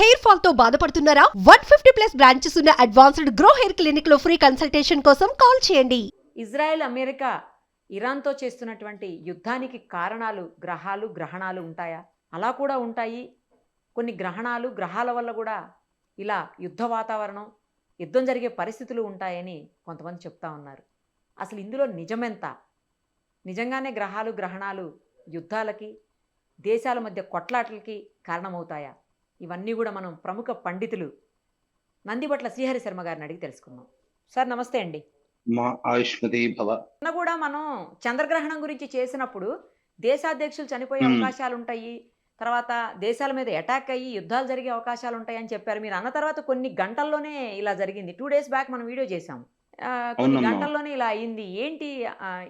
Hair fall తో బాధపడుతున్నారా? 150+ branches ఉన్న అడ్వాన్స్డ్ గ్రో హెయిర్ క్లినిక్ లో ఫ్రీ కన్సల్టేషన్ కోసం కాల్ చేయండి. ఇజ్రాయెల్, అమెరికా ఇరాన్తో చేస్తున్నటువంటి యుద్ధానికి కారణాలు గ్రహాలు, గ్రహణాలు ఉంటాయా? అలా కూడా ఉంటాయి. కొన్ని గ్రహాల వల్ల కూడా ఇలా యుద్ధ వాతావరణం, యుద్ధం జరిగే పరిస్థితులు ఉంటాయని కొంతమంది చెప్తా ఉన్నారు. అసలు ఇందులో నిజమెంత? నిజంగానే గ్రహాలు, గ్రహణాలు యుద్ధాలకి, దేశాల మధ్య కొట్లాటలకి కారణమవుతాయా? ఇవన్నీ కూడా మనం ప్రముఖ పండితులు నందిబట్ల శ్రీహరి శర్మ గారిని అడిగి తెలుసుకుందాం. సార్ నమస్తే అండి. మా ఆయుష్మతి భవ. కూడా మనం చంద్రగ్రహణం గురించి చేసినప్పుడు దేశాధ్యక్షులు చనిపోయే అవకాశాలు ఉంటాయి, తర్వాత దేశాల మీద అటాక్ అయ్యి యుద్ధాలు జరిగే అవకాశాలు ఉంటాయి అని చెప్పారు. మీరు అన్న తర్వాత కొన్ని గంటల్లోనే ఇలా జరిగింది. 2 days బ్యాక్ మనం వీడియో చేసాము. కొన్ని గంటల్లోనే ఇలా అయింది. ఏంటి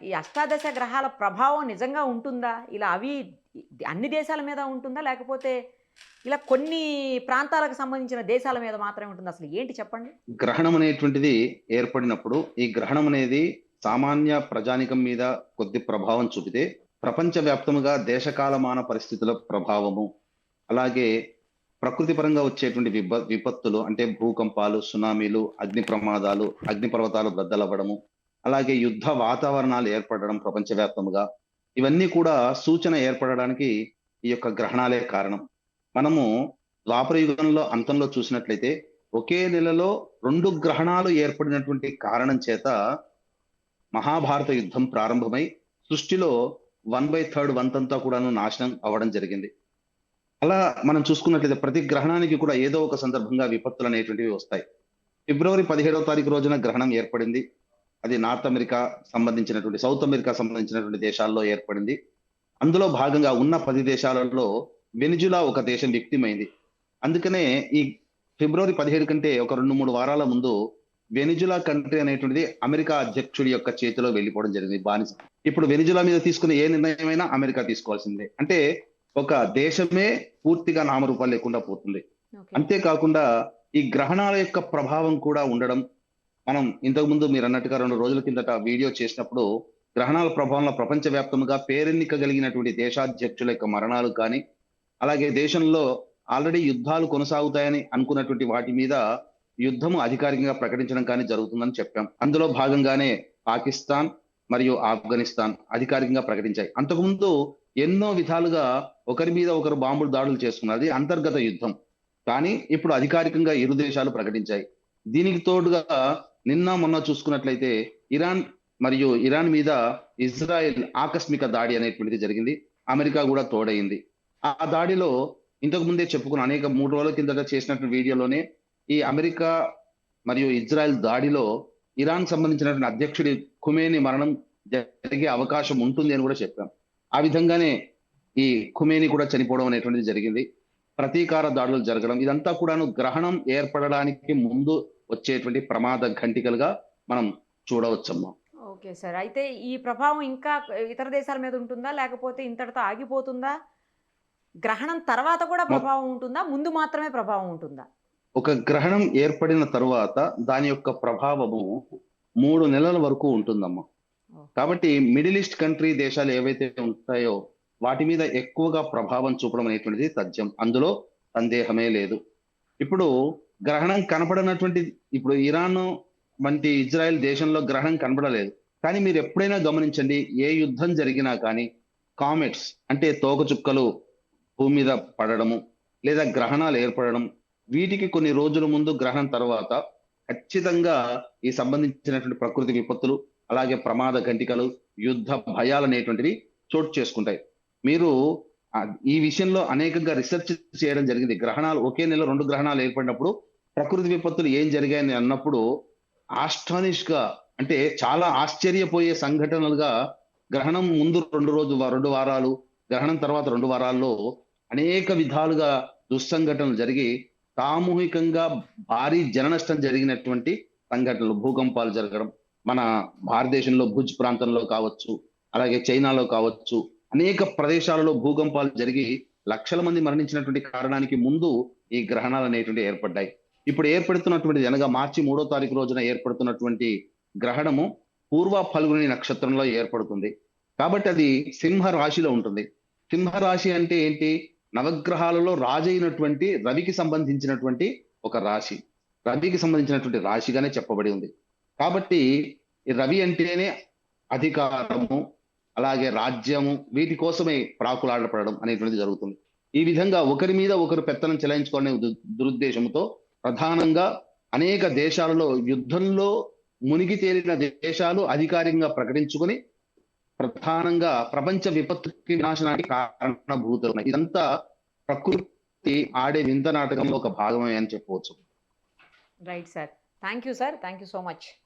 ఈ అష్టాదశ గ్రహాల ప్రభావం నిజంగా ఉంటుందా? ఇలా అవి అన్ని దేశాల మీద ఉంటుందా, లేకపోతే ఇలా కొన్ని ప్రాంతాలకు సంబంధించిన దేశాల మీద మాత్రమే ఉంటుంది? అసలు ఏంటి చెప్పండి. గ్రహణం అనేటువంటిది ఏర్పడినప్పుడు ఈ గ్రహణం అనేది సామాన్య ప్రజానికం మీద కొద్ది ప్రభావం చూపితే, ప్రపంచవ్యాప్తముగా దేశకాలమాన పరిస్థితుల ప్రభావము, అలాగే ప్రకృతి పరంగా వచ్చేటువంటి విపత్తులు అంటే భూకంపాలు, సునామీలు, అగ్ని ప్రమాదాలు, అగ్నిపర్వతాలు బద్దలవ్వడము, అలాగే యుద్ధ వాతావరణాలు ఏర్పడడం ప్రపంచవ్యాప్తముగా, ఇవన్నీ కూడా సూచన ఏర్పడడానికి ఈ యొక్క గ్రహణాలే కారణం. మనము ద్వాపర యుగంలో అంతంలో చూసినట్లయితే ఒకే నెలలో 2 గ్రహణాలు ఏర్పడినటువంటి కారణం చేత మహాభారత యుద్ధం ప్రారంభమై సృష్టిలో 1/3 వంతంతా కూడాను నాశనం అవ్వడం జరిగింది. అలా మనం చూసుకున్నట్లయితే ప్రతి గ్రహణానికి కూడా ఏదో ఒక సందర్భంగా విపత్తులు అనేటువంటివి వస్తాయి. ఫిబ్రవరి 17వ తారీఖు రోజున గ్రహణం ఏర్పడింది. అది నార్త్ అమెరికా సంబంధించినటువంటి, సౌత్ అమెరికా సంబంధించినటువంటి దేశాల్లో ఏర్పడింది. అందులో భాగంగా ఉన్న 10 దేశాలలో వెనిజులా ఒక దేశం వ్యక్తిమైంది. అందుకనే ఈ ఫిబ్రవరి 17 కంటే ఒక 2-3 వారాల ముందు వెనిజులా కంట్రీ అనేటువంటిది అమెరికా అధ్యక్షుడి యొక్క చేతిలో వెళ్ళిపోవడం జరిగింది, బానిస. ఇప్పుడు వెనిజులా మీద తీసుకునే ఏ నిర్ణయమైనా అమెరికా తీసుకోవాల్సిందే. అంటే ఒక దేశమే పూర్తిగా నామరూపాలు లేకుండా పోతుంది. అంతేకాకుండా ఈ గ్రహణాల యొక్క ప్రభావం కూడా ఉండడం, మనం ఇంతకు ముందు మీరు అన్నట్టుగా 2 రోజుల కిందట వీడియో చేసినప్పుడు గ్రహణాల ప్రభావంలో ప్రపంచవ్యాప్తంగా పేరెన్నికగలిగినటువంటి దేశాధ్యక్షుల యొక్క మరణాలు కానీ, అలాగే దేశంలో ఆల్రెడీ యుద్ధాలు కొనసాగుతాయని అనుకున్నటువంటి వాటి మీద యుద్ధము అధికారికంగా ప్రకటించడం కానీ జరుగుతుందని చెప్పాం. అందులో భాగంగానే పాకిస్తాన్ మరియు ఆఫ్ఘనిస్తాన్ అధికారికంగా ప్రకటించాయి. అంతకుముందు ఎన్నో విధాలుగా ఒకరి మీద ఒకరు బాంబులు దాడులు చేసుకున్నారు, అది అంతర్గత యుద్ధం. కానీ ఇప్పుడు అధికారికంగా ఇరు దేశాలు ప్రకటించాయి. దీనికి తోడుగా నిన్న మొన్న చూసుకున్నట్లయితే ఇరాన్ మీద ఇజ్రాయెల్ ఆకస్మిక దాడి అనేటువంటిది జరిగింది. అమెరికా కూడా తోడైంది. ఆ దాడిలో ఇంతకు ముందే చెప్పుకున్న 3 రోజుల కిందట చేసినటువంటి వీడియోలోనే ఈ అమెరికా మరియు ఇజ్రాయెల్ దాడిలో ఇరాన్ సంబంధించినటువంటి అధ్యక్షుడి ఖుమేని మరణం జరిగే అవకాశం ఉంటుంది అని కూడా చెప్పాం. ఆ విధంగానే ఈ ఖుమేని కూడా చనిపోవడం అనేటువంటిది జరిగింది. ప్రతీకార దాడులు జరగడం, ఇదంతా కూడాను గ్రహణం ఏర్పడడానికి ముందు వచ్చేటువంటి ప్రమాద ఘంటికలుగా మనం చూడవచ్చమ్మా. ఓకే సార్, అయితే ఈ ప్రభావం ఇంకా ఇతర దేశాల మీద ఉంటుందా, లేకపోతే ఇంతటితో ఆగిపోతుందా? గ్రహణం తర్వాత కూడా ప్రభావం ఉంటుందా, ముందు మాత్రమే ప్రభావం ఉంటుందా? ఒక గ్రహణం ఏర్పడిన తర్వాత దాని యొక్క ప్రభావము 3 నెలల వరకు ఉంటుందమ్మా. కాబట్టి మిడిల్ ఈస్ట్ కంట్రీ దేశాలు ఏవైతే ఉంటాయో వాటి మీద ఎక్కువగా ప్రభావం చూపడం అనేటువంటిది తథ్యం, అందులో సందేహమే లేదు. ఇప్పుడు గ్రహణం కనపడనటువంటి, ఇప్పుడు ఇరాన్ వంటి ఇజ్రాయెల్ దేశంలో గ్రహణం కనపడలేదు. కానీ మీరు ఎప్పుడైనా గమనించండి, ఏ యుద్ధం జరిగినా కానీ కామెట్స్ అంటే తోకచుక్కలు భూమి మీద పడడము, లేదా గ్రహణాలు ఏర్పడడం, వీటికి కొన్ని రోజుల ముందు గ్రహణం తర్వాత ఖచ్చితంగా ఈ సంబంధించినటువంటి ప్రకృతి విపత్తులు, అలాగే ప్రమాద ఘంటికలు, యుద్ధ భయాలు అనేటువంటివి చోటు చేసుకుంటాయి. మీరు ఈ విషయంలో అనేకంగా రీసెర్చ్ చేయడం జరిగింది. గ్రహణాలు ఒకే నెల 2 గ్రహణాలు ఏర్పడినప్పుడు ప్రకృతి విపత్తులు ఏం జరిగాయని అన్నప్పుడు ఆస్టానిష్ గా, అంటే చాలా ఆశ్చర్యపోయే సంఘటనలుగా గ్రహణం ముందు 2 వారాలు, గ్రహణం తర్వాత 2 వారాల్లో అనేక విధాలుగా దుస్సంఘటనలు జరిగి సామూహికంగా భారీ జన నష్టం జరిగినటువంటి సంఘటనలు, భూకంపాలు జరగడం, మన భారతదేశంలో భుజ్ ప్రాంతంలో కావచ్చు, అలాగే చైనాలో కావచ్చు, అనేక ప్రదేశాలలో భూకంపాలు జరిగి లక్షల మంది మరణించినటువంటి కారణానికి ముందు ఈ గ్రహణాలు అనేటువంటి ఏర్పడ్డాయి. ఇప్పుడు ఏర్పడుతున్నటువంటి, అనగా మార్చి 3వ తారీఖు రోజున ఏర్పడుతున్నటువంటి గ్రహణము పూర్వ ఫల్గుని నక్షత్రంలో ఏర్పడుతుంది. కాబట్టి అది సింహ రాశిలో ఉంటుంది. సింహ రాశి అంటే ఏంటి? నవగ్రహాలలో రాజు అయినటువంటి రవికి సంబంధించినటువంటి ఒక రాశి, రవికి సంబంధించినటువంటి రాశిగానే చెప్పబడి ఉంది. కాబట్టి ఈ రవి అంటేనే అధికారము, అలాగే రాజ్యము, వీటి కోసమే ప్రాకులాడపడడం అనేటువంటిది జరుగుతుంది. ఈ విధంగా ఒకరి మీద ఒకరు పెత్తనం చెలాయించుకోవాలనే దురుద్దేశంతో ప్రధానంగా అనేక దేశాలలో యుద్ధంలో మునిగి తేలిన దేశాలు అధికారికంగా ప్రకటించుకొని ప్రధానంగా ప్రపంచ విపత్తుకి వినాశనానికి కారణభూతులు. ఇదంతా ప్రకృతి ఆడే వింత నాటకంలో ఒక భాగమే అని చెప్పవచ్చు. Right sir. Thank you sir. Thank you so much.